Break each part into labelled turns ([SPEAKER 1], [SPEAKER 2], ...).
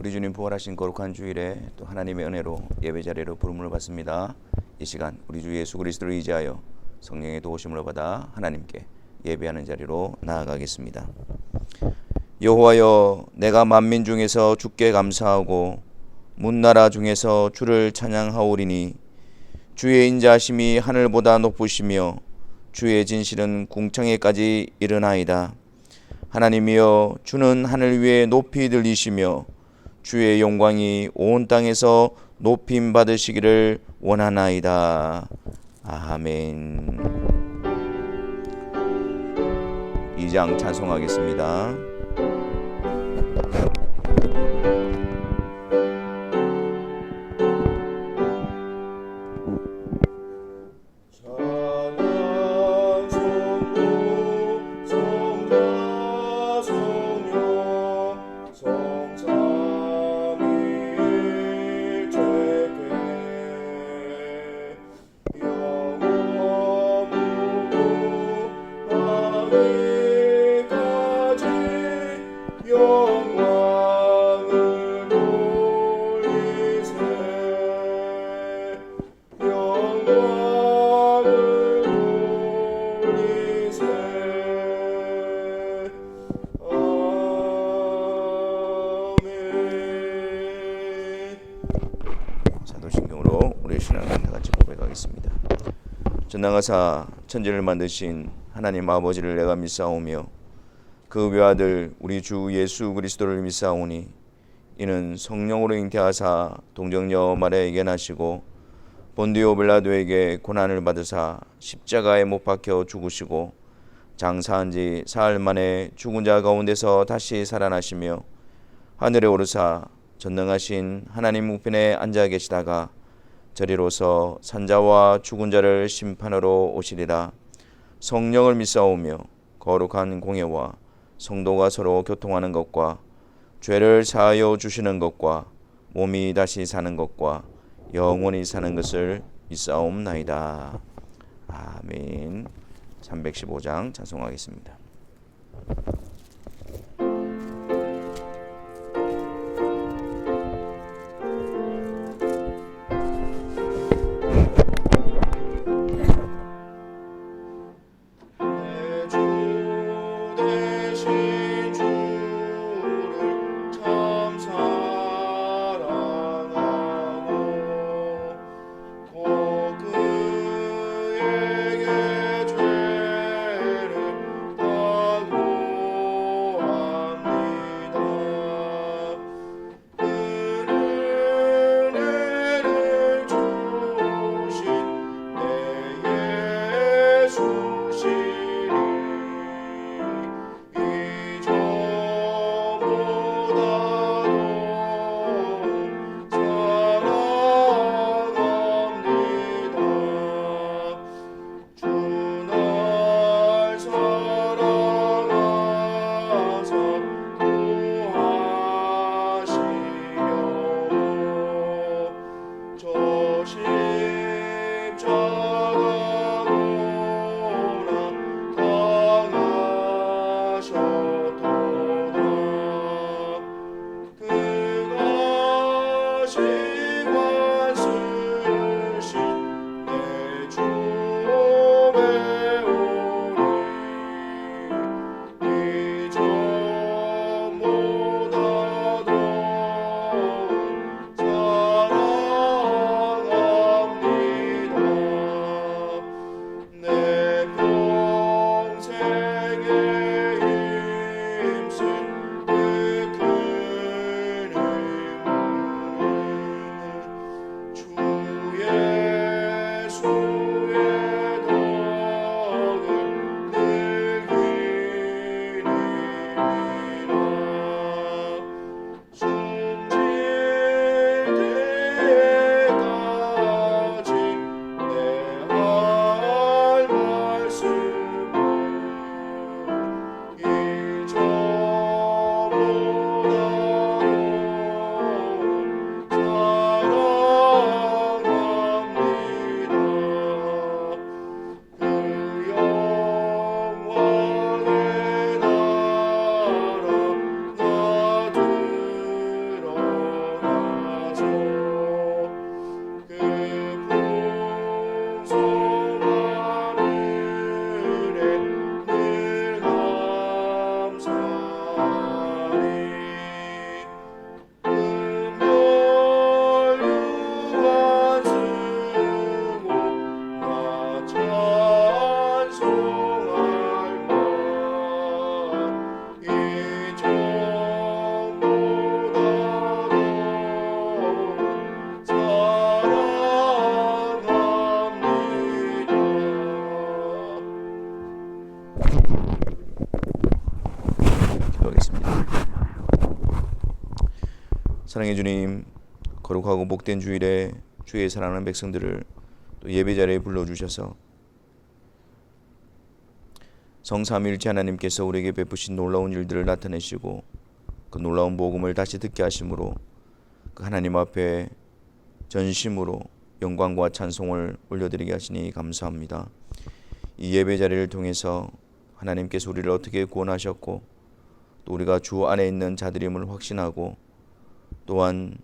[SPEAKER 1] 우리 주님 부활하신 거룩한 주일에 또 하나님의 은혜로 예배 자리로 부름을 받습니다. 이 시간 우리 주 예수 그리스도를 의지하여 성령의 도우심을 받아 하나님께 예배하는 자리로 나아가겠습니다. 여호와여, 내가 만민 중에서 주께 감사하고 문나라 중에서 주를 찬양하오리니 주의 인자하심이 하늘보다 높으시며 주의 진실은 궁창에까지 이르나이다. 하나님이여, 주는 하늘 위에 높이 들리시며 주의 영광이 온 땅에서 높임 받으시기를 원하나이다. 아멘. 2장 찬송하겠습니다. 사도신경으로 우리의 신앙을 다 같이 고백하겠습니다. 전능하사 천지를 만드신 하나님 아버지를 내가 믿사오며 그 외아들 우리 주 예수 그리스도를 믿사오니 이는 성령으로 잉태하사 동정녀 마리아에게 나시고 본디오 빌라도에게 고난을 받으사 십자가에 못 박혀 죽으시고 장사한 지 사흘 만에 죽은 자 가운데서 다시 살아나시며 하늘에 오르사 전능하신 하나님 우편에 앉아 계시다가 저리로서 산자와 죽은 자를 심판하러 오시리라. 성령을 믿사오며 거룩한 공예와 성도가 서로 교통하는 것과 죄를 사하여 주시는 것과 몸이 다시 사는 것과 영원히 사는 것을 믿사옵나이다. 아멘. 315장 찬송하겠습니다. 사랑해 주님, 거룩하고 복된 주일에 주의 사랑하는 백성들을 또 예배 자리에 불러주셔서 성삼위일체 하나님께서 우리에게 베푸신 놀라운 일들을 나타내시고 그 놀라운 복음을 다시 듣게 하심으로 그 하나님 앞에 전심으로 영광과 찬송을 올려드리게 하시니 감사합니다. 이 예배 자리를 통해서 하나님께서 우리를 어떻게 구원하셨고 또 우리가 주 안에 있는 자들임을 확신하고 또한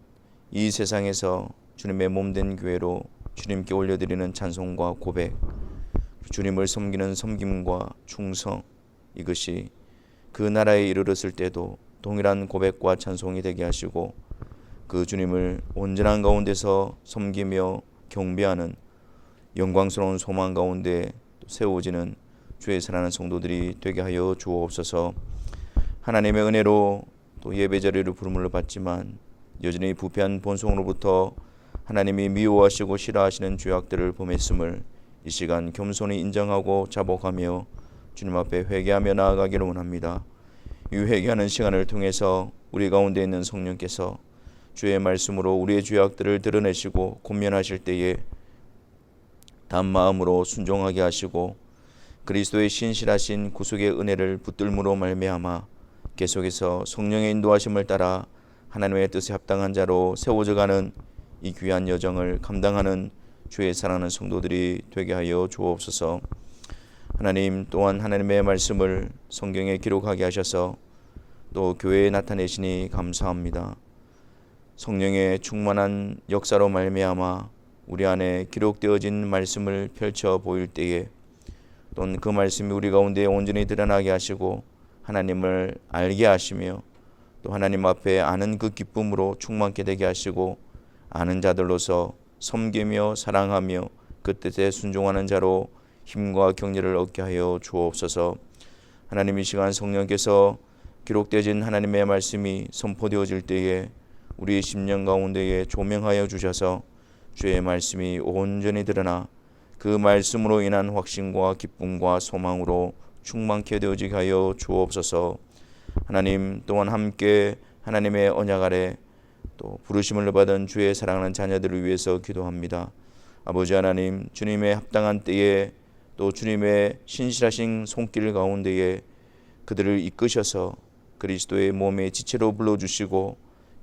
[SPEAKER 1] 이 세상에서 주님의 몸된 교회로 주님께 올려드리는 찬송과 고백, 주님을 섬기는 섬김과 충성, 이것이 그 나라에 이르렀을 때도 동일한 고백과 찬송이 되게 하시고 그 주님을 온전한 가운데서 섬기며 경배하는 영광스러운 소망 가운데 세워지는 주의 사랑하는 성도들이 되게 하여 주옵소서. 하나님의 은혜로 또 예배 자리로 부름을 받지만 여전히 부패한 본성으로부터 하나님이 미워하시고 싫어하시는 죄악들을 범했음을 이 시간 겸손히 인정하고 자복하며 주님 앞에 회개하며 나아가기를 원합니다. 이 회개하는 시간을 통해서 우리 가운데 있는 성령께서 주의 말씀으로 우리의 죄악들을 드러내시고 권면하실 때에 단마음으로 순종하게 하시고 그리스도의 신실하신 구속의 은혜를 붙들므로 말미암아 계속해서 성령의 인도하심을 따라 하나님의 뜻에 합당한 자로 세워져가는 이 귀한 여정을 감당하는 주의 사랑하는 성도들이 되게 하여 주옵소서. 하나님 또한 하나님의 말씀을 성경에 기록하게 하셔서 또 교회에 나타내시니 감사합니다. 성령의 충만한 역사로 말미암아 우리 안에 기록되어진 말씀을 펼쳐 보일 때에 또는 그 말씀이 우리 가운데 온전히 드러나게 하시고 하나님을 알게 하시며 또 하나님 앞에 아는 그 기쁨으로 충만케 되게 하시고 아는 자들로서 섬기며 사랑하며 그 뜻에 순종하는 자로 힘과 격려를 얻게 하여 주옵소서. 하나님 이 시간 성령께서 기록되어진 하나님의 말씀이 선포되어질 때에 우리의 심령 가운데에 조명하여 주셔서 주의 말씀이 온전히 드러나 그 말씀으로 인한 확신과 기쁨과 소망으로 충만케 되어지게 하여 주옵소서. 하나님 또한 함께 하나님의 언약 아래 또 부르심을 받은 주의 사랑하는 자녀들을 위해서 기도합니다. 아버지 하나님, 주님의 합당한 때에 또 주님의 신실하신 손길 가운데에 그들을 이끄셔서 그리스도의 몸의 지체로 불러주시고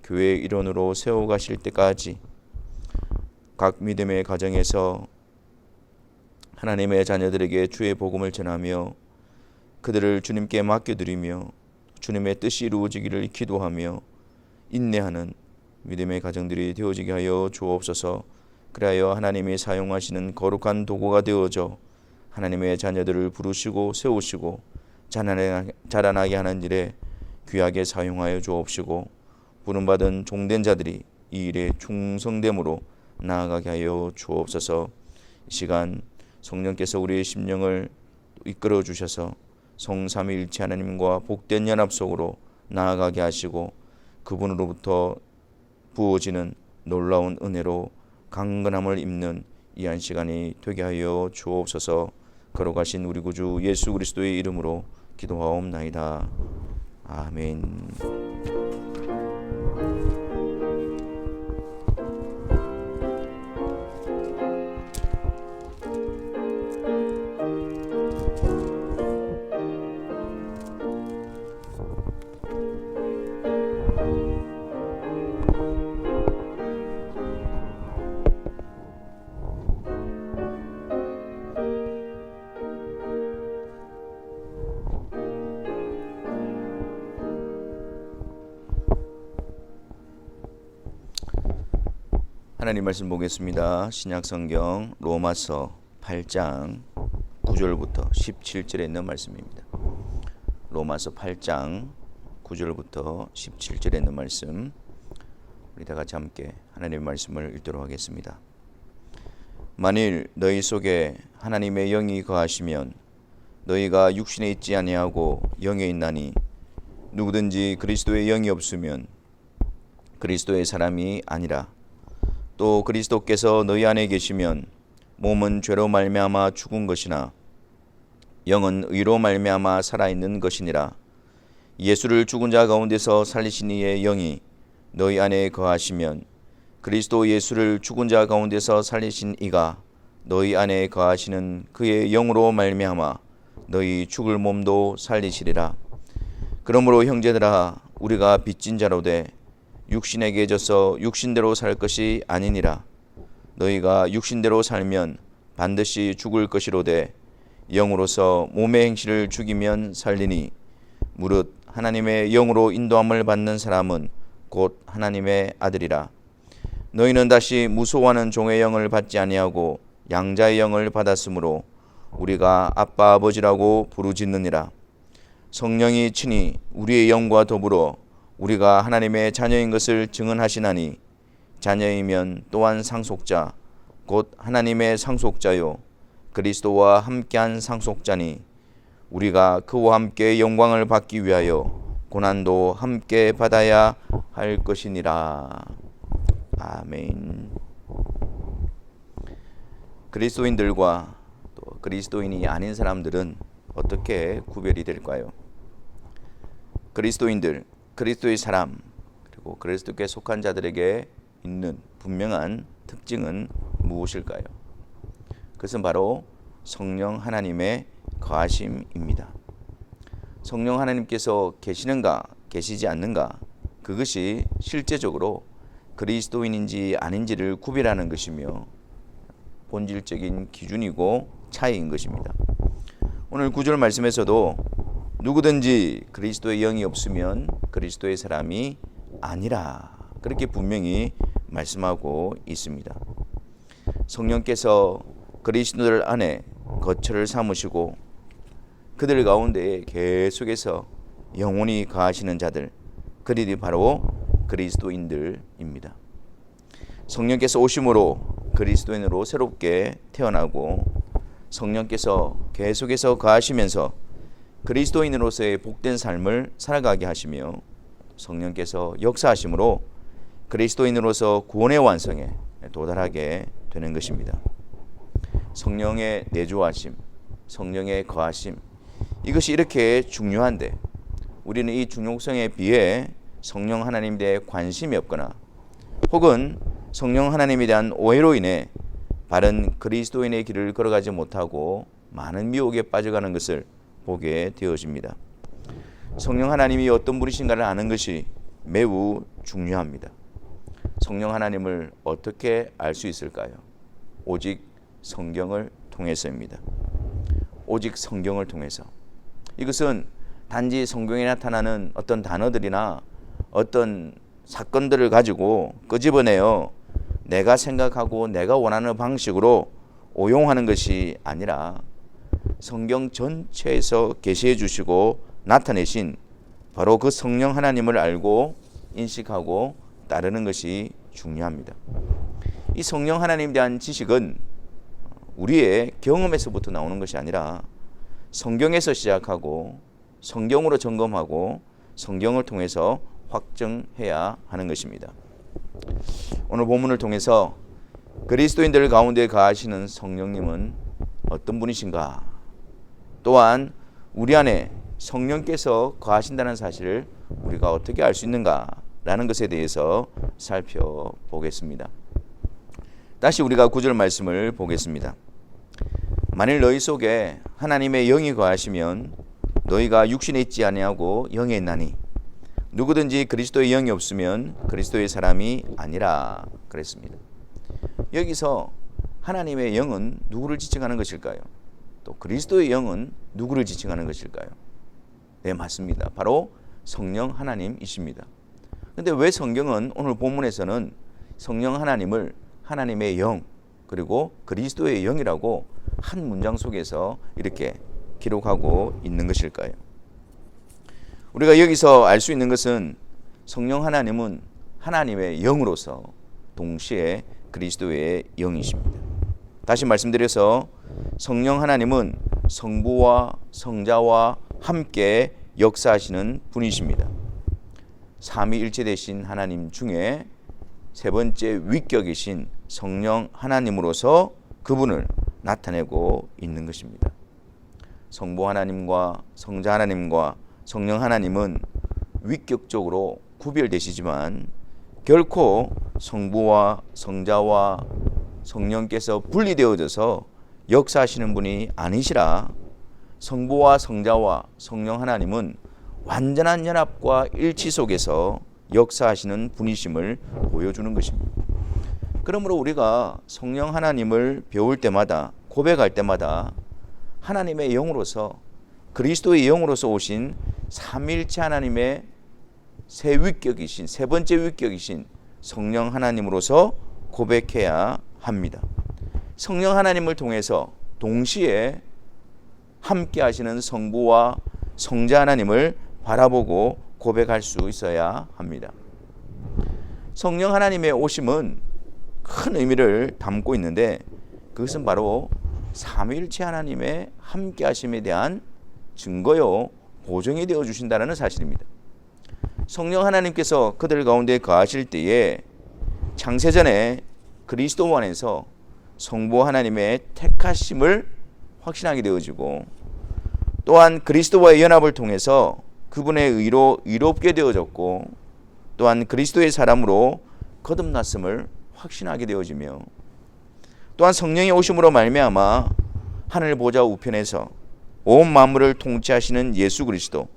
[SPEAKER 1] 교회의 일원으로 세워가실 때까지 각 믿음의 가정에서 하나님의 자녀들에게 주의 복음을 전하며 그들을 주님께 맡겨드리며 주님의 뜻이 이루어지기를 기도하며 인내하는 믿음의 가정들이 되어지게 하여 주옵소서. 그리하여 하나님이 사용하시는 거룩한 도구가 되어져 하나님의 자녀들을 부르시고 세우시고 자라나게 하는 일에 귀하게 사용하여 주옵시고 부름받은 종된 자들이 이 일에 충성됨으로 나아가게 하여 주옵소서. 이 시간 성령께서 우리의 심령을 이끌어 주셔서 성삼위일체 하나님과 복된 연합 속으로 나아가게 하시고 그분으로부터 부어지는 놀라운 은혜로 강건함을 입는 이 한 시간이 되게 하여 주옵소서. 걸어가신 우리 구주 예수 그리스도의 이름으로 기도하옵나이다. 아멘. 하나님 말씀 보겠습니다. 신약성경 로마서 8장 9절부터 17절에 있는 말씀입니다. 로마서 8장 9절부터 17절에 있는 말씀, 우리 다 같이 함께 하나님의 말씀을 읽도록 하겠습니다. 만일 너희 속에 하나님의 영이 거하시면 너희가 육신에 있지 아니하고 영에 있나니 누구든지 그리스도의 영이 없으면 그리스도의 사람이 아니라. 또 그리스도께서 너희 안에 계시면 몸은 죄로 말미암아 죽은 것이나 영은 의로 말미암아 살아있는 것이니라. 예수를 죽은 자 가운데서 살리신 이의 영이 너희 안에 거하시면 그리스도 예수를 죽은 자 가운데서 살리신 이가 너희 안에 거하시는 그의 영으로 말미암아 너희 죽을 몸도 살리시리라. 그러므로 형제들아 우리가 빚진 자로 돼 육신에게 져서 육신대로 살 것이 아니니라. 너희가 육신대로 살면 반드시 죽을 것이로되 영으로서 몸의 행실을 죽이면 살리니 무릇 하나님의 영으로 인도함을 받는 사람은 곧 하나님의 아들이라. 너희는 다시 무소하는 종의 영을 받지 아니하고 양자의 영을 받았으므로 우리가 아빠 아버지라고 부르짖느니라. 성령이 친히 우리의 영과 더불어 우리가 하나님의 자녀인 것을 증언하시나니 자녀이면 또한 상속자 곧 하나님의 상속자요 그리스도와 함께한 상속자니 우리가 그와 함께 영광을 받기 위하여 고난도 함께 받아야 할 것이니라. 아멘. 그리스도인들과 또 그리스도인이 아닌 사람들은 어떻게 구별이 될까요? 그리스도인들, 그리스도의 사람, 그리고 그리스도께 속한 자들에게 있는 분명한 특징은 무엇일까요? 그것은 바로 성령 하나님의 거하심입니다. 성령 하나님께서 계시는가 계시지 않는가, 그것이 실제적으로 그리스도인인지 아닌지를 구별하는 것이며 본질적인 기준이고 차이인 것입니다. 오늘 9절 말씀에서도 누구든지 그리스도의 영이 없으면 그리스도의 사람이 아니라, 그렇게 분명히 말씀하고 있습니다. 성령께서 그리스도들 안에 거처를 삼으시고 그들 가운데 계속해서 영원히 거하시는 자들, 그들이 바로 그리스도인들입니다. 성령께서 오심으로 그리스도인으로 새롭게 태어나고 성령께서 계속해서 거하시면서 그리스도인으로서의 복된 삶을 살아가게 하시며 성령께서 역사하심으로 그리스도인으로서 구원의 완성에 도달하게 되는 것입니다. 성령의 내주하심, 성령의 거하심, 이것이 이렇게 중요한데 우리는 이 중요성에 비해 성령 하나님에 대해 관심이 없거나 혹은 성령 하나님에 대한 오해로 인해 바른 그리스도인의 길을 걸어가지 못하고 많은 미혹에 빠져가는 것을 보게 되어집니다. 성령 하나님이 어떤 분이신가를 아는 것이 매우 중요합니다. 성령 하나님을 어떻게 알 수 있을까요? 오직 성경을 통해서입니다. 오직 성경을 통해서. 이것은 단지 성경에 나타나는 어떤 단어들이나 어떤 사건들을 가지고 끄집어내어 내가 생각하고 내가 원하는 방식으로 오용하는 것이 아니라 성경 전체에서 계시해 주시고 나타내신 바로 그 성령 하나님을 알고 인식하고 따르는 것이 중요합니다. 이 성령 하나님에 대한 지식은 우리의 경험에서부터 나오는 것이 아니라 성경에서 시작하고 성경으로 점검하고 성경을 통해서 확정해야 하는 것입니다. 오늘 본문을 통해서 그리스도인들 가운데 거하시는 성령님은 어떤 분이신가, 또한 우리 안에 성령께서 거하신다는 사실을 우리가 어떻게 알 수 있는가라는 것에 대해서 살펴보겠습니다. 다시 우리가 9절 말씀을 보겠습니다. 만일 너희 속에 하나님의 영이 거하시면 너희가 육신에 있지 아니하고 영에 있나니 누구든지 그리스도의 영이 없으면 그리스도의 사람이 아니라 그랬습니다. 여기서 하나님의 영은 누구를 지칭하는 것일까요? 또 그리스도의 영은 누구를 지칭하는 것일까요? 네, 맞습니다. 바로 성령 하나님이십니다. 그런데 왜 성경은 오늘 본문에서는 성령 하나님을 하나님의 영 그리고 그리스도의 영이라고 한 문장 속에서 이렇게 기록하고 있는 것일까요? 우리가 여기서 알 수 있는 것은 성령 하나님은 하나님의 영으로서 동시에 그리스도의 영이십니다. 다시 말씀드려서 성령 하나님은 성부와 성자와 함께 역사하시는 분이십니다. 삼위일체 되신 하나님 중에 세 번째 위격이신 성령 하나님으로서 그분을 나타내고 있는 것입니다. 성부 하나님과 성자 하나님과 성령 하나님은 위격적으로 구별되시지만 결코 성부와 성자와 성령께서 분리되어져서 역사하시는 분이 아니시라 성부와 성자와 성령 하나님은 완전한 연합과 일치 속에서 역사하시는 분이심을 보여주는 것입니다. 그러므로 우리가 성령 하나님을 배울 때마다 고백할 때마다 하나님의 영으로서 그리스도의 영으로서 오신 삼위일체 하나님의 세 번째 위격이신 성령 하나님으로서 고백해야 합니다. 성령 하나님을 통해서 동시에 함께 하시는 성부와 성자 하나님을 바라보고 고백할 수 있어야 합니다. 성령 하나님의 오심은 큰 의미를 담고 있는데 그것은 바로 삼위일체 하나님의 함께 하심에 대한 증거요 보증이 되어 주신다는 사실입니다. 성령 하나님께서 그들 가운데 거하실 때에 창세전에 그리스도 안에서 성부 하나님의 택하심을 확신하게 되어지고 또한 그리스도와의 연합을 통해서 그분의 의로 의롭게 되어졌고 또한 그리스도의 사람으로 거듭났음을 확신하게 되어지며 또한 성령의 오심으로 말미암아 하늘 보좌 우편에서 온 만물을 통치하시는 예수 그리스도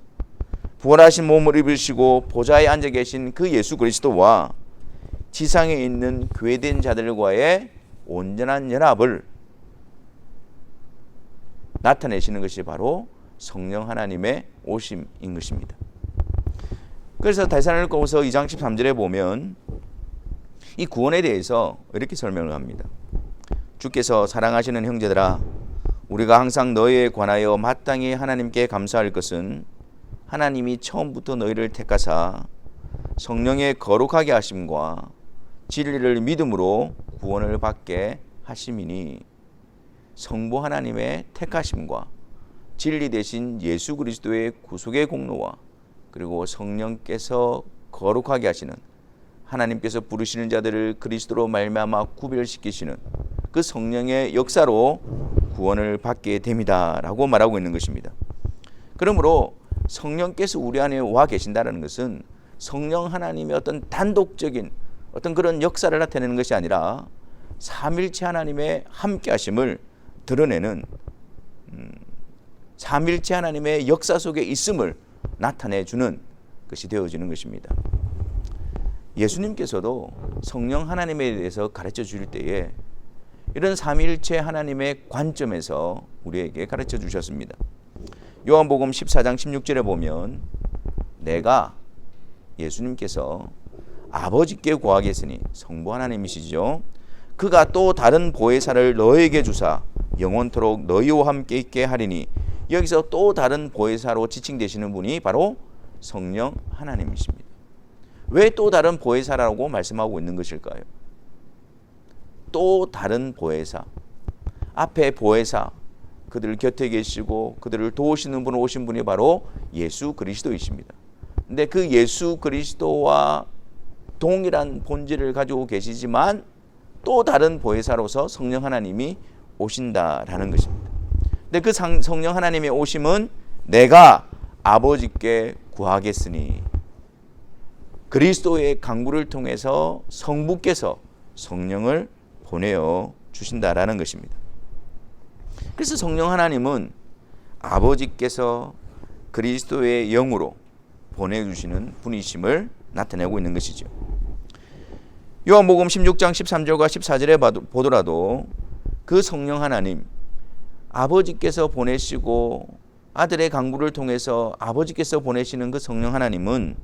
[SPEAKER 1] 부활하신 몸을 입으시고 보좌에 앉아 계신 그 예수 그리스도와 지상에 있는 교회된 자들과의 온전한 연합을 나타내시는 것이 바로 성령 하나님의 오심인 것입니다. 그래서 데살로니가후서 2장 13절에 보면 이 구원에 대해서 이렇게 설명을 합니다. 주께서 사랑하시는 형제들아 우리가 항상 너희에 관하여 마땅히 하나님께 감사할 것은 하나님이 처음부터 너희를 택하사 성령의 거룩하게 하심과 진리를 믿음으로 구원을 받게 하심이니 성부 하나님의 택하심과 진리 대신 예수 그리스도의 구속의 공로와 그리고 성령께서 거룩하게 하시는 하나님께서 부르시는 자들을 그리스도로 말미암아 구별시키시는 그 성령의 역사로 구원을 받게 됩니다 라고 말하고 있는 것입니다. 그러므로 성령께서 우리 안에 와 계신다는 것은 성령 하나님의 어떤 단독적인 어떤 그런 역사를 나타내는 것이 아니라 삼일체 하나님의 함께 하심을 드러내는 삼일체 하나님의 역사 속에 있음을 나타내주는 것이 되어지는 것입니다. 예수님께서도 성령 하나님에 대해서 가르쳐 주실 때에 이런 삼일체 하나님의 관점에서 우리에게 가르쳐 주셨습니다. 요한복음 14장 16절에 보면 내가 예수님께서 아버지께 구하겠으니 성부 하나님이시죠. 그가 또 다른 보혜사를 너에게 주사 영원토록 너희와 함께 있게 하리니 여기서 또 다른 보혜사로 지칭되시는 분이 바로 성령 하나님이십니다. 왜 또 다른 보혜사라고 말씀하고 있는 것일까요? 또 다른 보혜사, 앞에 보혜사, 그들 곁에 계시고 그들을 도우시는 분 오신 분이 바로 예수 그리스도이십니다. 근데 그 예수 그리스도와 동일한 본질을 가지고 계시지만 또 다른 보혜사로서 성령 하나님이 오신다라는 것입니다. 근데 그 성령 하나님의 오심은 내가 아버지께 구하겠으니 그리스도의 강구를 통해서 성부께서 성령을 보내어 주신다라는 것입니다. 그래서 성령 하나님은 아버지께서 그리스도의 영으로 보내주시는 분이심을 나타내고 있는 것이죠. 요한복음 16장 13절과 14절에 보더라도 그 성령 하나님 아버지께서 보내시고 아들의 강구를 통해서 아버지께서 보내시는 그 성령 하나님은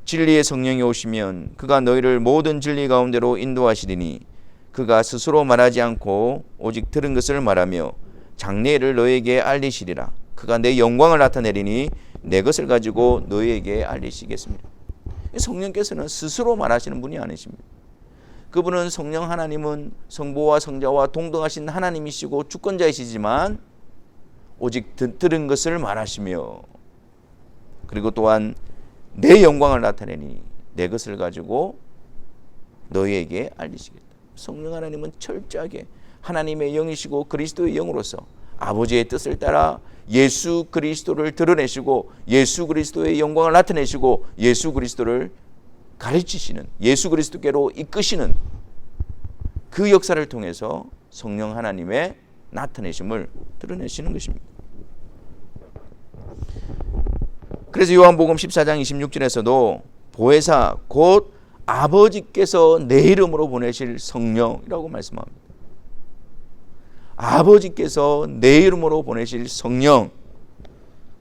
[SPEAKER 1] 진리의 성령이 오시면 그가 너희를 모든 진리 가운데로 인도하시리니 그가 스스로 말하지 않고 오직 들은 것을 말하며 장래를 너희에게 알리시리라. 그가 내 영광을 나타내리니 내 것을 가지고 너희에게 알리시겠습니다. 성령께서는 스스로 말하시는 분이 아니십니다. 그분은 성령 하나님은 성부와 성자와 동등하신 하나님이시고 주권자이시지만 오직 들은 것을 말하시며 그리고 또한 내 영광을 나타내니 내 것을 가지고 너희에게 알리시겠다. 성령 하나님은 철저하게 하나님의 영이시고 그리스도의 영으로서 아버지의 뜻을 따라 예수 그리스도를 드러내시고 예수 그리스도의 영광을 나타내시고 예수 그리스도를 가르치시는, 예수 그리스도께로 이끄시는 그 역사를 통해서 성령 하나님의 나타내심을 드러내시는 것입니다. 그래서 요한복음 14장 26절에서도 보혜사 곧 아버지께서 내 이름으로 보내실 성령이라고 말씀합니다. 아버지께서 내 이름으로 보내실 성령,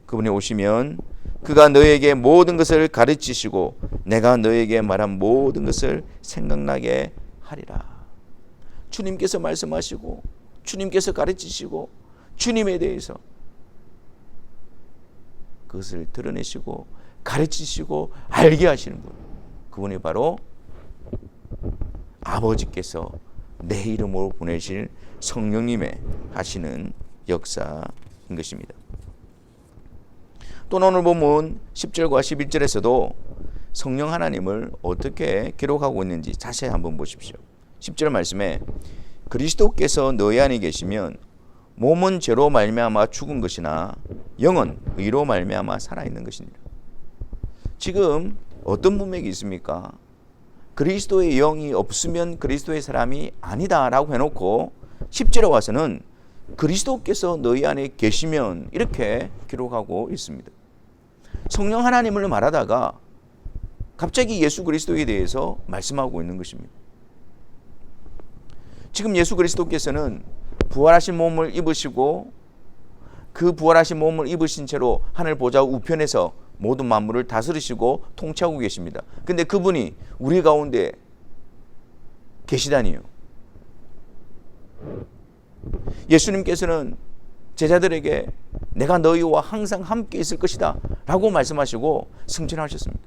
[SPEAKER 1] 그분이 오시면 그가 너에게 모든 것을 가르치시고 내가 너에게 말한 모든 것을 생각나게 하리라. 주님께서 말씀하시고 주님께서 가르치시고 주님에 대해서 그것을 드러내시고 가르치시고 알게 하시는 분, 그분이 바로 아버지께서 내 이름으로 보내실 성령님의 하시는 역사인 것입니다. 또 오늘 본문 10절과 11절에서도 성령 하나님을 어떻게 기록하고 있는지 자세히 한번 보십시오. 10절 말씀에 그리스도께서 너희 안에 계시면 몸은 죄로 말미암아 죽은 것이나 영은 의로 말미암아 살아있는 것이니라. 지금 어떤 문맥이 있습니까? 그리스도의 영이 없으면 그리스도의 사람이 아니다라고 해놓고 10절에 와서는 그리스도께서 너희 안에 계시면 이렇게 기록하고 있습니다. 성령 하나님을 말하다가 갑자기 예수 그리스도에 대해서 말씀하고 있는 것입니다. 지금 예수 그리스도께서는 부활하신 몸을 입으시고 그 부활하신 몸을 입으신 채로 하늘 보좌 우편에서 모든 만물을 다스리시고 통치하고 계십니다. 근데 그분이 우리 가운데 계시다니요. 예수님께서는 제자들에게 내가 너희와 항상 함께 있을 것이다 라고 말씀하시고 승천하셨습니다.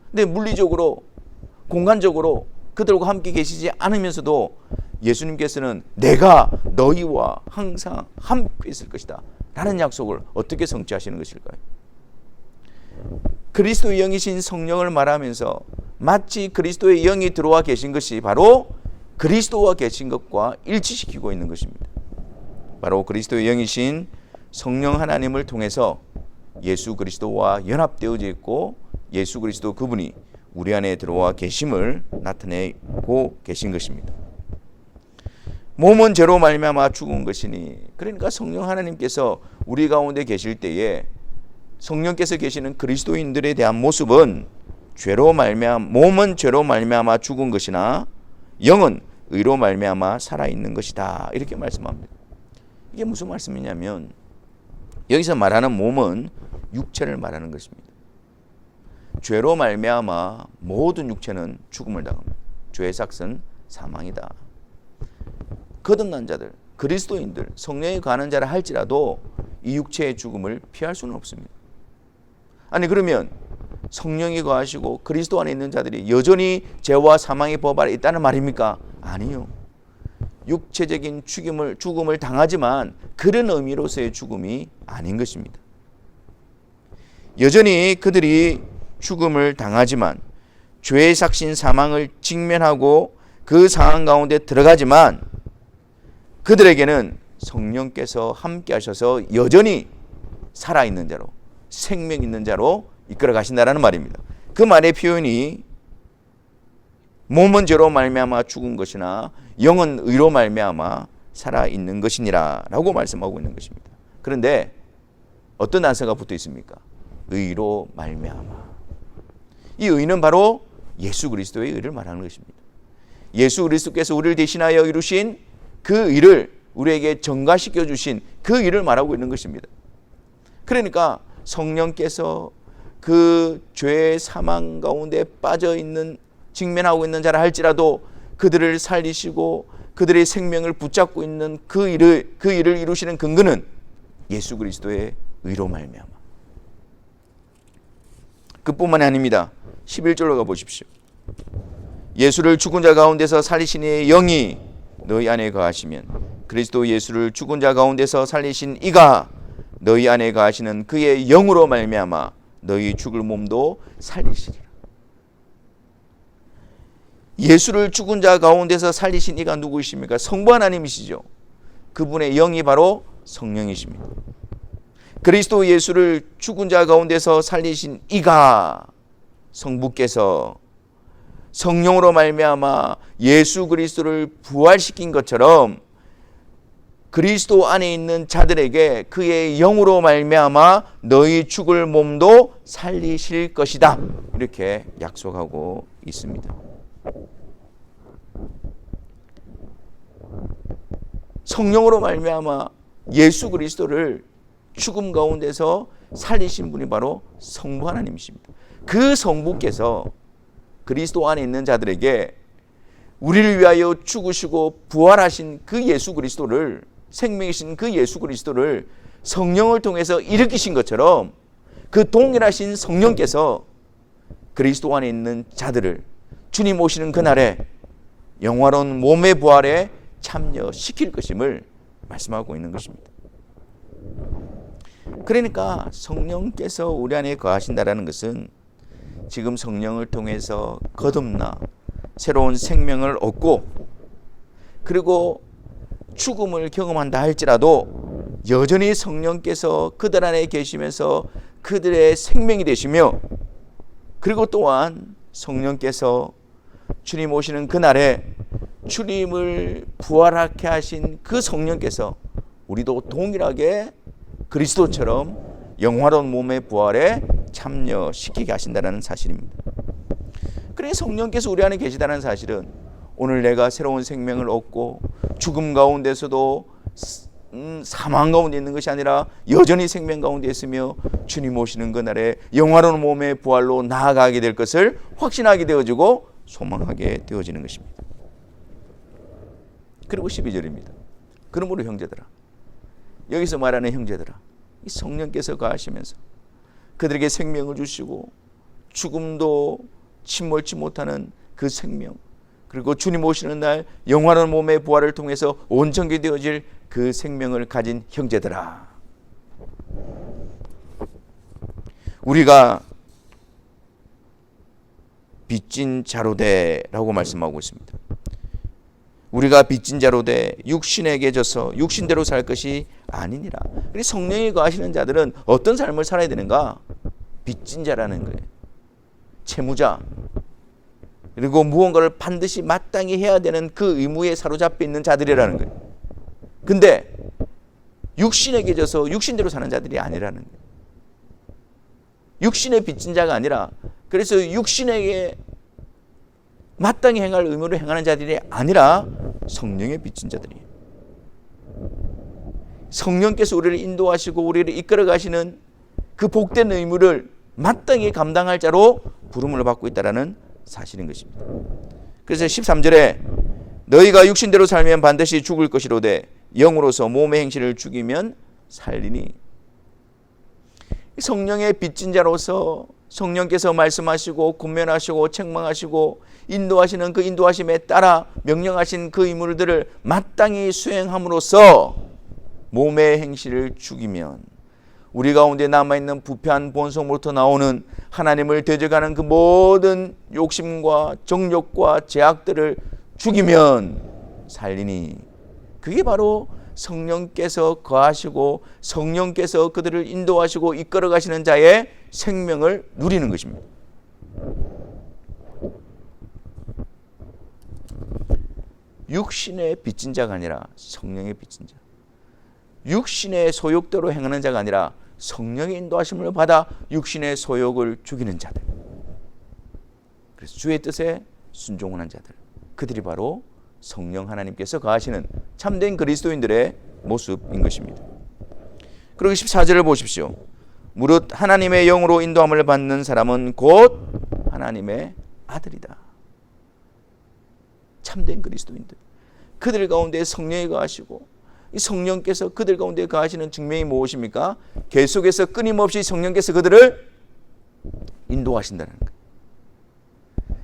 [SPEAKER 1] 근데 물리적으로 공간적으로 그들과 함께 계시지 않으면서도 예수님께서는 내가 너희와 항상 함께 있을 것이다 라는 약속을 어떻게 성취하시는 것일까요? 그리스도의 영이신 성령을 말하면서 마치 그리스도의 영이 들어와 계신 것이 바로 그리스도와 계신 것과 일치시키고 있는 것입니다. 바로 그리스도의 영이신 성령 하나님을 통해서 예수 그리스도와 연합되어져 있고 예수 그리스도 그분이 우리 안에 들어와 계심을 나타내고 계신 것입니다. 몸은 죄로 말미암아 죽은 것이니, 그러니까 성령 하나님께서 우리 가운데 계실 때에 성령께서 계시는 그리스도인들에 대한 모습은 몸은 죄로 말미암아 죽은 것이나 영은 의로 말미암아 살아있는 것이다 이렇게 말씀합니다. 이게 무슨 말씀이냐면 여기서 말하는 몸은 육체를 말하는 것입니다. 죄로 말미암아 모든 육체는 죽음을 당합니다. 죄의 삭은 사망이다. 거듭난 자들, 그리스도인들, 성령에 관한 자라 할지라도 이 육체의 죽음을 피할 수는 없습니다. 아니 그러면 성령이 거하시고 그리스도 안에 있는 자들이 여전히 죄와 사망의 법 아래 있다는 말입니까? 아니요. 육체적인 죽음을 당하지만 그런 의미로서의 죽음이 아닌 것입니다. 여전히 그들이 죽음을 당하지만 죄의 삭신 사망을 직면하고 그 상황 가운데 들어가지만 그들에게는 성령께서 함께 하셔서 여전히 살아있는 자로, 생명 있는 자로 이끌어 가신다라는 말입니다. 그 말의 표현이 몸은 죄로 말미암아 죽은 것이나 영은 의로 말미암아 살아있는 것이니라 라고 말씀하고 있는 것입니다. 그런데 어떤 단서가 붙어 있습니까? 의로 말미암아. 이 의는 바로 예수 그리스도의 의를 말하는 것입니다. 예수 그리스도께서 우리를 대신하여 이루신 그 의를 우리에게 전가시켜 주신 그 의를 말하고 있는 것입니다. 그러니까 성령께서 그 죄의 사망 가운데 빠져 있는, 직면하고 있는 자라 할지라도 그들을 살리시고 그들의 생명을 붙잡고 있는 그 일을 이루시는 근거는 예수 그리스도의 의로 말미암아. 그뿐만이 아닙니다. 11절로 가보십시오. 예수를 죽은 자 가운데서 살리신 이의 영이 너희 안에 거하시면 그리스도 예수를 죽은 자 가운데서 살리신 이가 너희 안에 거하시는 그의 영으로 말미암아 너희 죽을 몸도 살리시리라. 예수를 죽은 자 가운데서 살리신 이가 누구이십니까? 성부 하나님이시죠. 그분의 영이 바로 성령이십니다. 그리스도 예수를 죽은 자 가운데서 살리신 이가 성부께서 성령으로 말미암아 예수 그리스도를 부활시킨 것처럼 그리스도 안에 있는 자들에게 그의 영으로 말미암아 너희 죽을 몸도 살리실 것이다. 이렇게 약속하고 있습니다. 성령으로 말미암아 예수 그리스도를 죽음 가운데서 살리신 분이 바로 성부 하나님이십니다. 그 성부께서 그리스도 안에 있는 자들에게 우리를 위하여 죽으시고 부활하신 그 예수 그리스도를, 생명이신 그 예수 그리스도를 성령을 통해서 일으키신 것처럼 그 동일하신 성령께서 그리스도 안에 있는 자들을 주님 오시는 그날에 영화로운 몸의 부활에 참여시킬 것임을 말씀하고 있는 것입니다. 그러니까 성령께서 우리 안에 거하신다라는 것은 지금 성령을 통해서 거듭나 새로운 생명을 얻고 그리고 죽음을 경험한다 할지라도 여전히 성령께서 그들 안에 계시면서 그들의 생명이 되시며, 그리고 또한 성령께서 주님 오시는 그날에 주님을 부활하게 하신 그 성령께서 우리도 동일하게 그리스도처럼 영화로운 몸의 부활에 참여시키게 하신다는 사실입니다. 그래 성령께서 우리 안에 계시다는 사실은 오늘 내가 새로운 생명을 얻고 죽음 가운데서도 사망 가운데 있는 것이 아니라 여전히 생명 가운데 있으며 주님 오시는 그날에 영화로운 몸의 부활로 나아가게 될 것을 확신하게 되어지고 소망하게 되어지는 것입니다. 그리고 12절입니다. 그러므로 형제들아, 여기서 말하는 형제들아, 이 성령께서 거하시면서 그들에게 생명을 주시고 죽음도 침몰치 못하는 그 생명, 그리고 주님 오시는 날 영원한 몸의 부활을 통해서 온전히 되어질 그 생명을 가진 형제들아, 우리가 빚진 자로되라고 말씀하고 있습니다. 우리가 빚진 자로되 육신에게 져서 육신대로 살 것이 아니니라. 성령이 거하시는 자들은 어떤 삶을 살아야 되는가? 빚진 자라는 거예요. 채무자, 그리고 무언가를 반드시 마땅히 해야 되는 그 의무에 사로잡혀 있는 자들이라는 거예요. 근데 육신에게 져서 육신대로 사는 자들이 아니라는 거예요. 육신의 빚진 자가 아니라, 그래서 육신에게 마땅히 행할 의무를 행하는 자들이 아니라 성령의 빚진 자들이에요. 성령께서 우리를 인도하시고 우리를 이끌어 가시는 그 복된 의무를 마땅히 감당할 자로 부름을 받고 있다는 사실인 것입니다. 그래서 13절에 너희가 육신대로 살면 반드시 죽을 것이로되 영으로서 몸의 행실을 죽이면 살리니. 성령의 빚진 자로서 성령께서 말씀하시고 권면하시고 책망하시고 인도하시는 그 인도하심에 따라 명령하신 그 의무들을 마땅히 수행함으로써 몸의 행실을 죽이면 우리 가운데 남아있는 부패한 본성으로부터 나오는 하나님을 대적하는 그 모든 욕심과 정욕과 죄악들을 죽이면 살리니. 그게 바로 성령께서 거하시고 성령께서 그들을 인도하시고 이끌어 가시는 자의 생명을 누리는 것입니다. 육신의 빚진 자가 아니라 성령의 빚진 자, 육신의 소욕대로 행하는 자가 아니라 성령의 인도하심을 받아 육신의 소욕을 죽이는 자들, 그래서 주의 뜻에 순종하는 자들, 그들이 바로 성령 하나님께서 거하시는 참된 그리스도인들의 모습인 것입니다. 그리고 14절을 보십시오. 무릇 하나님의 영으로 인도함을 받는 사람은 곧 하나님의 아들이다. 참된 그리스도인들, 그들 가운데 성령이 거하시고 이 성령께서 그들 가운데 거하시는 증명이 무엇입니까? 계속해서 끊임없이 성령께서 그들을 인도하신다는 거예요.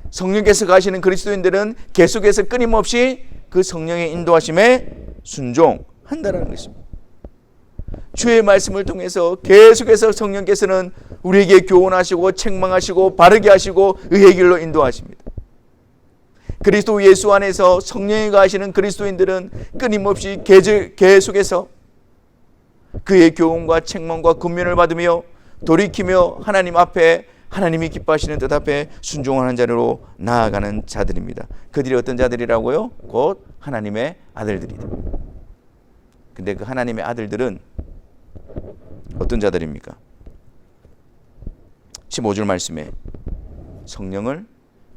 [SPEAKER 1] 성령께서 거하시는 그리스도인들은 계속해서 끊임없이 그 성령의 인도하심에 순종한다는 것입니다. 주의 말씀을 통해서 계속해서 성령께서는 우리에게 교훈하시고 책망하시고 바르게 하시고 의의 길로 인도하십니다. 그리스도 예수 안에서 성령이 거하시는 그리스도인들은 끊임없이 계속해서 그의 교훈과 책망과 권면을 받으며 돌이키며 하나님 앞에 하나님이 기뻐하시는 뜻 앞에 순종하는 자리로 나아가는 자들입니다. 그들이 어떤 자들이라고요? 곧 하나님의 아들들이다. 근데 그 하나님의 아들들은 어떤 자들입니까? 15절 말씀에 성령을,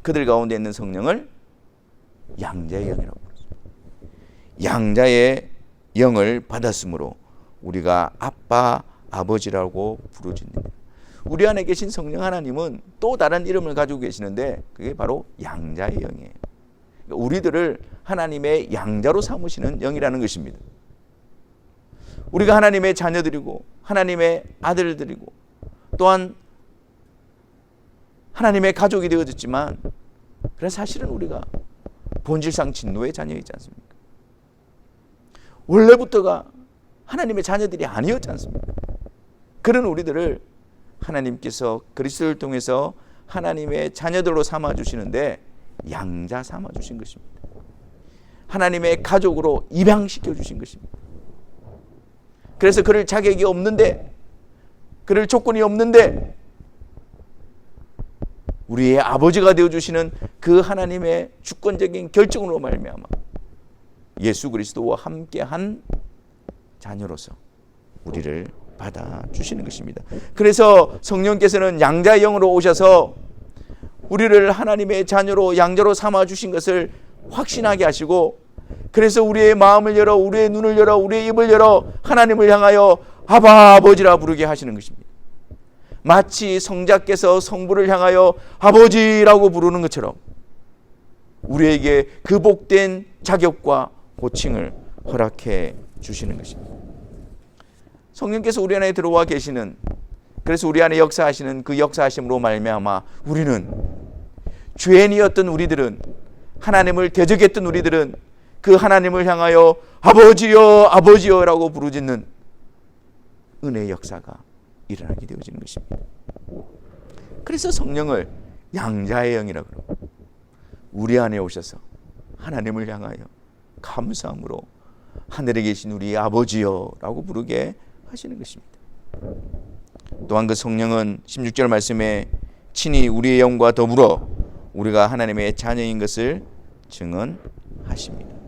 [SPEAKER 1] 그들 가운데 있는 성령을 양자의 영이라고 부르죠. 양자의 영을 받았으므로 우리가 아빠, 아버지라고 부르짖는다. 우리 안에 계신 성령 하나님은 또 다른 이름을 가지고 계시는데 그게 바로 양자의 영이에요. 우리들을 하나님의 양자로 삼으시는 영이라는 것입니다. 우리가 하나님의 자녀들이고 하나님의 아들들이고 또한 하나님의 가족이 되어졌지만, 그런 사실은 우리가 본질상 진노의 자녀이지 않습니까? 원래부터가 하나님의 자녀들이 아니었지 않습니까? 그런 우리들을 하나님께서 그리스도를 통해서 하나님의 자녀들로 삼아주시는데 양자 삼아주신 것입니다. 하나님의 가족으로 입양시켜 주신 것입니다. 그래서 그럴 자격이 없는데, 그럴 조건이 없는데 우리의 아버지가 되어주시는 그 하나님의 주권적인 결정으로 말미암아 예수 그리스도와 함께한 자녀로서 우리를 받아주시는 것입니다. 그래서 성령께서는 양자의 영으로 오셔서 우리를 하나님의 자녀로 양자로 삼아주신 것을 확신하게 하시고, 그래서 우리의 마음을 열어, 우리의 눈을 열어, 우리의 입을 열어 하나님을 향하여 아바 아버지라 부르게 하시는 것입니다. 마치 성자께서 성부를 향하여 아버지라고 부르는 것처럼 우리에게 그 복된 자격과 호칭을 허락해 주시는 것입니다. 성령께서 우리 안에 들어와 계시는, 그래서 우리 안에 역사하시는 그 역사하심으로 말미암아 우리는, 죄인이었던 우리들은, 하나님을 대적했던 우리들은 그 하나님을 향하여 아버지여 아버지여 라고 부르짖는 은혜의 역사가 일어나게 되어지는 것입니다. 그래서 성령을 양자의 영이라고 그러고 우리 안에 오셔서 하나님을 향하여 감사함으로 하늘에 계신 우리 아버지여 라고 부르게 하시는 것입니다. 또한 그 성령은 16절 말씀에 친히 우리의 영과 더불어 우리가 하나님의 자녀인 것을 증언하십니다.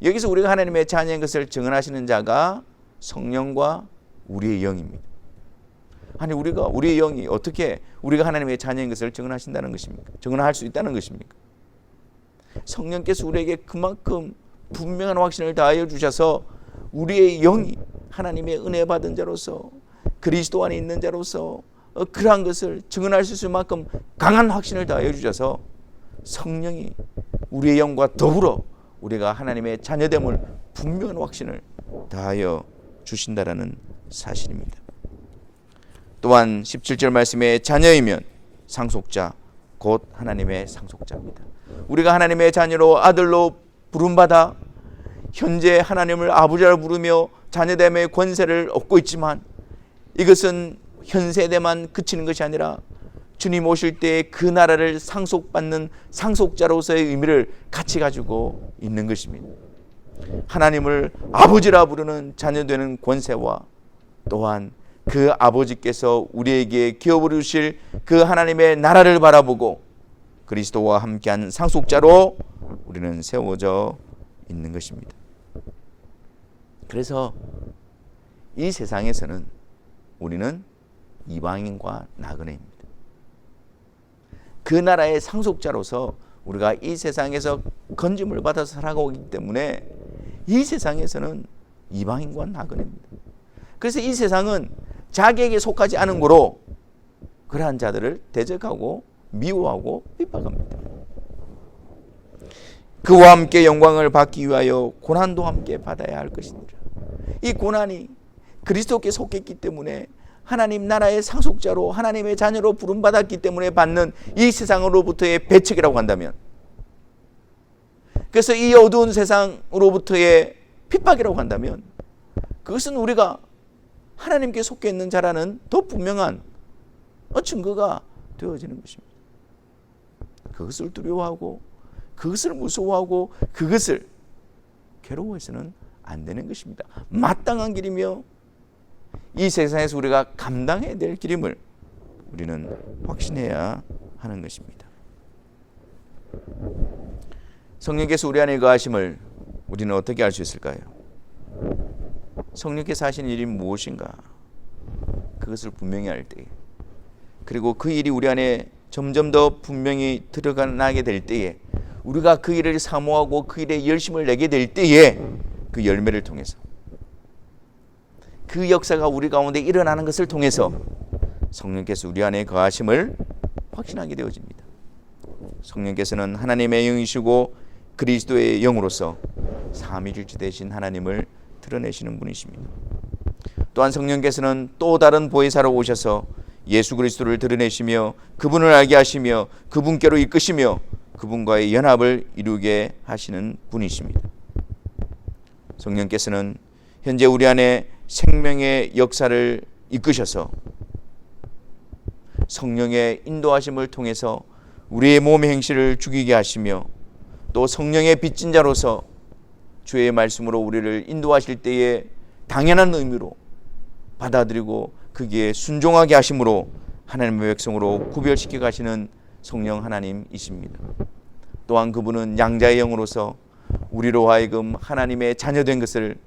[SPEAKER 1] 여기서 우리가 하나님의 자녀인 것을 증언하시는 자가 성령과 우리의 영입니다. 아니, 우리의 영이 어떻게 우리가 하나님의 자녀인 것을 증언하신다는 것입니까? 증언할 수 있다는 것입니까? 성령께서 우리에게 그만큼 분명한 확신을 다하여 주셔서 우리의 영이 하나님의 은혜 받은 자로서, 그리스도 안에 있는 자로서 그러한 것을 증언할 수 있을 만큼 강한 확신을 다하여 주셔서 성령이 우리의 영과 더불어 우리가 하나님의 자녀됨을 분명한 확신을 다하여 주신다라는 사실입니다. 또한 17절 말씀에 자녀이면 상속자, 곧 하나님의 상속자입니다. 우리가 하나님의 자녀로, 아들로 부름받아 현재 하나님을 아버지라 부르며 자녀됨의 권세를 얻고 있지만, 이것은 현 세대만 그치는 것이 아니라 주님 오실 때 그 나라를 상속받는 상속자로서의 의미를 같이 가지고 있는 것입니다. 하나님을 아버지라 부르는 자녀되는 권세와 또한 그 아버지께서 우리에게 기업으로 주실 그 하나님의 나라를 바라보고 그리스도와 함께한 상속자로 우리는 세워져 있는 것입니다. 그래서 이 세상에서는 우리는 이방인과 나그네입니다. 그 나라의 상속자로서 우리가 이 세상에서 건짐을 받아서 살아가고 있기 때문에 이 세상에서는 이방인과 나그네입니다. 그래서 이 세상은 자기에게 속하지 않은 거로 그러한 자들을 대적하고 미워하고 핍박합니다. 그와 함께 영광을 받기 위하여 고난도 함께 받아야 할 것이니라. 이 고난이 그리스도께 속했기 때문에 하나님 나라의 상속자로 하나님의 자녀로 부름받았기 때문에 받는 이 세상으로부터의 배척이라고 한다면, 그래서 이 어두운 세상으로부터의 핍박이라고 한다면, 그것은 우리가 하나님께 속해 있는 자라는 더 분명한 증거가 되어지는 것입니다. 그것을 두려워하고 그것을 무서워하고 그것을 괴로워해서는 안 되는 것입니다. 마땅한 길이며 이 세상에서 우리가 감당해야 될 길임을 우리는 확신해야 하는 것입니다. 성령께서 우리 안에 거하심을 우리는 어떻게 알 수 있을까요? 성령께서 하신 일이 무엇인가? 그것을 분명히 알 때에, 그리고 그 일이 우리 안에 점점 더 분명히 드러나게 될 때에, 우리가 그 일을 사모하고 그 일에 열심을 내게 될 때에, 그 열매를 통해서, 그 역사가 우리 가운데 일어나는 것을 통해서 성령께서 우리 안에 거하심을 확신하게 되어집니다. 성령께서는 하나님의 영이시고 그리스도의 영으로서 삼위일체 되신 하나님을 드러내시는 분이십니다. 또한 성령께서는 또 다른 보혜사로 오셔서 예수 그리스도를 드러내시며 그분을 알게 하시며 그분께로 이끄시며 그분과의 연합을 이루게 하시는 분이십니다. 성령께서는 현재 우리 안에 생명의 역사를 이끄셔서 성령의 인도하심을 통해서 우리의 몸의 행실을 죽이게 하시며, 또 성령의 빚진 자로서 주의 말씀으로 우리를 인도하실 때에 당연한 의미로 받아들이고 거기에 순종하게 하심으로 하나님의 백성으로 구별시켜 가시는 성령 하나님이십니다. 또한 그분은 양자의 영으로서 우리로 하여금 하나님의 자녀된 것을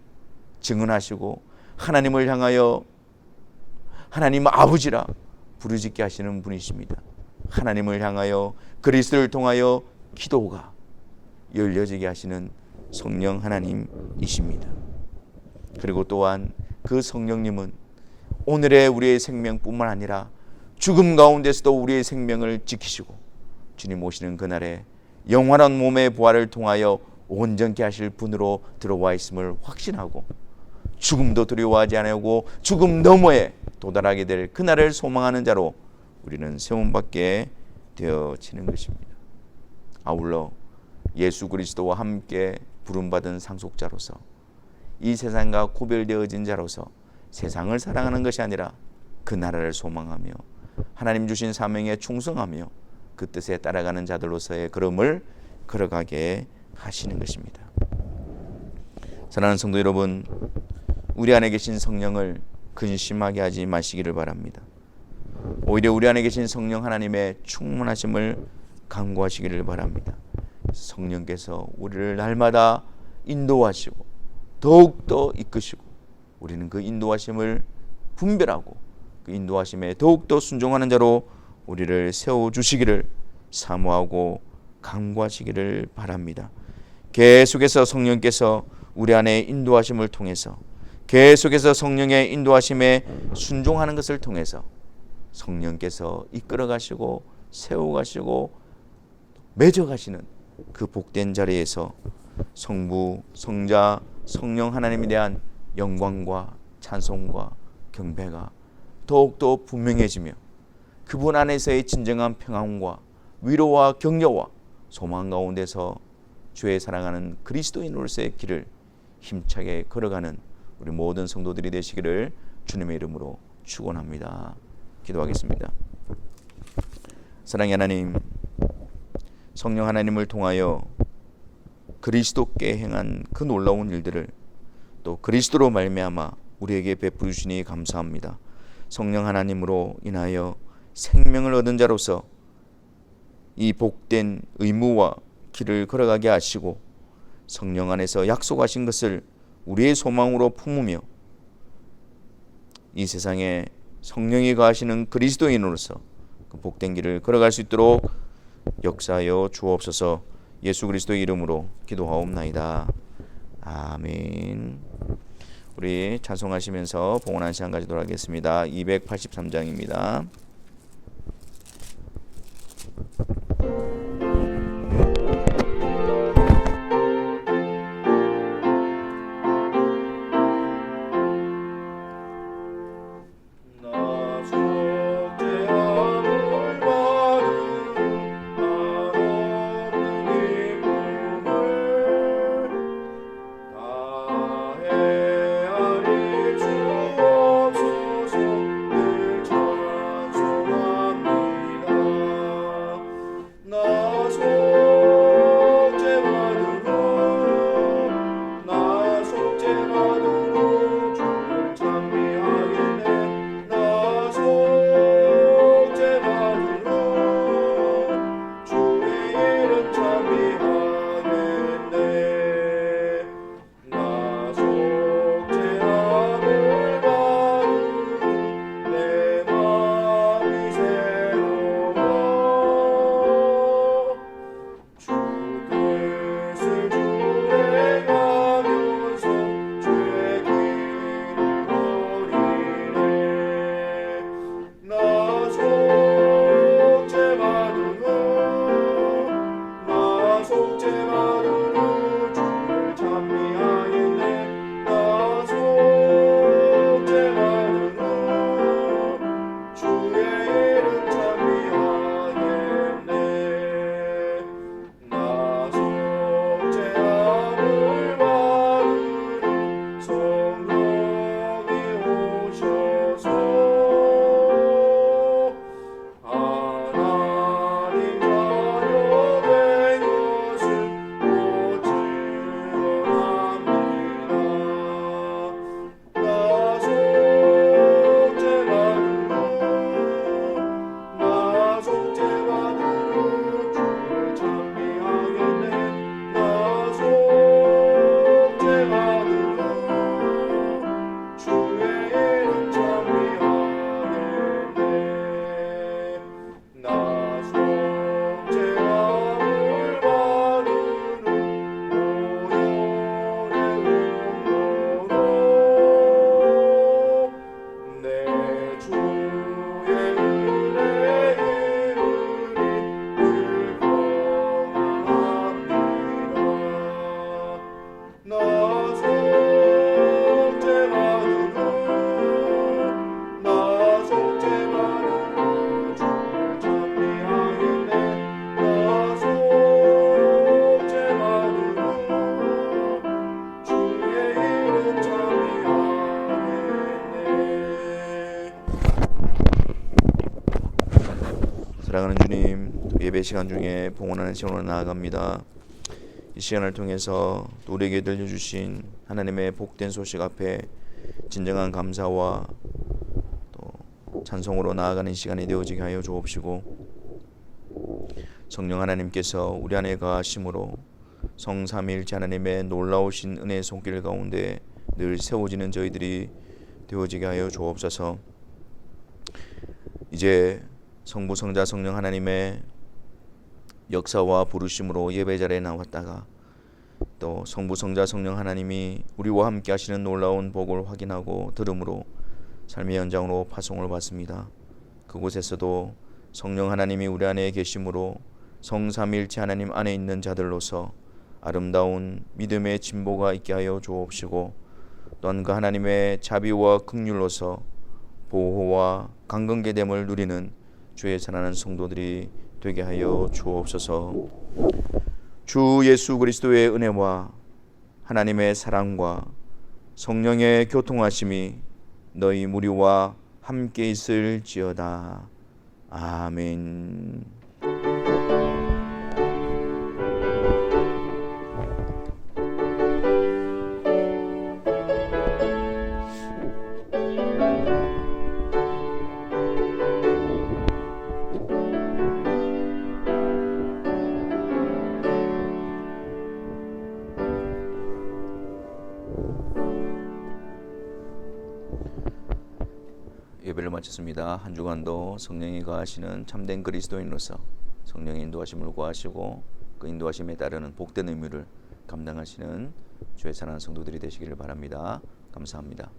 [SPEAKER 1] 증언하시고 하나님을 향하여 하나님 아버지라 부르짖게 하시는 분이십니다. 하나님을 향하여 그리스도를 통하여 기도가 열려지게 하시는 성령 하나님이십니다. 그리고 또한 그 성령님은 오늘의 우리의 생명뿐만 아니라 죽음 가운데서도 우리의 생명을 지키시고 주님 오시는 그날에 영원한 몸의 부활을 통하여 온전케 하실 분으로 들어와 있음을 확신하고 죽음도 두려워하지 않고 죽음 너머에 도달하게 될 그날을 소망하는 자로 우리는 세움받게 되어지는 것입니다. 아울러 예수 그리스도와 함께 부름받은 상속자로서 이 세상과 구별되어진 자로서 세상을 사랑하는 것이 아니라 그 나라를 소망하며 하나님 주신 사명에 충성하며 그 뜻에 따라가는 자들로서의 걸음을 걸어가게 하시는 것입니다. 사랑하는 성도 여러분, 우리 안에 계신 성령을 근심하게 하지 마시기를 바랍니다. 오히려 우리 안에 계신 성령 하나님의 충만하심을 간구하시기를 바랍니다. 성령께서 우리를 날마다 인도하시고 더욱더 이끄시고 우리는 그 인도하심을 분별하고 그 인도하심에 더욱더 순종하는 자로 우리를 세워주시기를 사모하고 간구하시기를 바랍니다. 계속해서 성령께서 우리 안에 인도하심을 통해서, 계속해서 성령의 인도하심에 순종하는 것을 통해서 성령께서 이끌어가시고 세워가시고 맺어가시는 그 복된 자리에서 성부, 성자, 성령 하나님에 대한 영광과 찬송과 경배가 더욱더 분명해지며 그분 안에서의 진정한 평안과 위로와 격려와 소망 가운데서 주의 사랑하는 그리스도인으로서의 길을 힘차게 걸어가는 우리 모든 성도들이 되시기를 주님의 이름으로 축원합니다. 기도하겠습니다. 사랑의 하나님, 성령 하나님을 통하여 그리스도께 행한 그 놀라운 일들을 또 그리스도로 말미암아 우리에게 베풀어 주시니 감사합니다. 성령 하나님으로 인하여 생명을 얻은 자로서 이 복된 의무와 길을 걸어가게 하시고 성령 안에서 약속하신 것을 우리의 소망으로 품으며 이 세상에 성령이 거하시는 그리스도인으로서 그 복된 길을 걸어갈 수 있도록 역사하여 주옵소서. 예수 그리스도의 이름으로 기도하옵나이다. 아멘. 우리 찬송하시면서 봉헌한 시간 가지도록 하겠습니다. 283장입니다. 예배 시간 중에 봉헌하는 시간으로 나아갑니다. 이 시간을 통해서 또 우리에게 들려주신 하나님의 복된 소식 앞에 진정한 감사와 또 찬송으로 나아가는 시간이 되어지게 하여 주옵시고, 성령 하나님께서 우리 안에 거하심으로 성삼위일체 하나님의 놀라우신 은혜의 손길 가운데 늘 세워지는 저희들이 되어지게 하여 주옵소서. 이제 성부 성자 성령 하나님의 역사와 부르심으로 예배 자리에 나왔다가 또 성부 성자 성령 하나님이 우리와 함께 하시는 놀라운 복을 확인하고 들음으로 삶의 현장으로 파송을 받습니다. 그곳에서도 성령 하나님이 우리 안에 계심으로 성삼위일체 하나님 안에 있는 자들로서 아름다운 믿음의 진보가 있게 하여 주옵시고, 또한 그 하나님의 자비와 긍휼로서 보호와 강건케됨을 누리는 주의 사랑하는 성도들이 되게 하여 주옵소서. 주 예수 그리스도의 은혜와 하나님의 사랑과 성령의 교통하심이 너희 무리와 함께 있을지어다. 아멘. 예배를 마쳤습니다. 한 주간도 성령이 거하시는 참된 그리스도인으로서 성령의 인도하심을 구하시고 그 인도하심에 따르는 복된 의무를 감당하시는 주의 사랑하는 성도들이 되시기를 바랍니다. 감사합니다.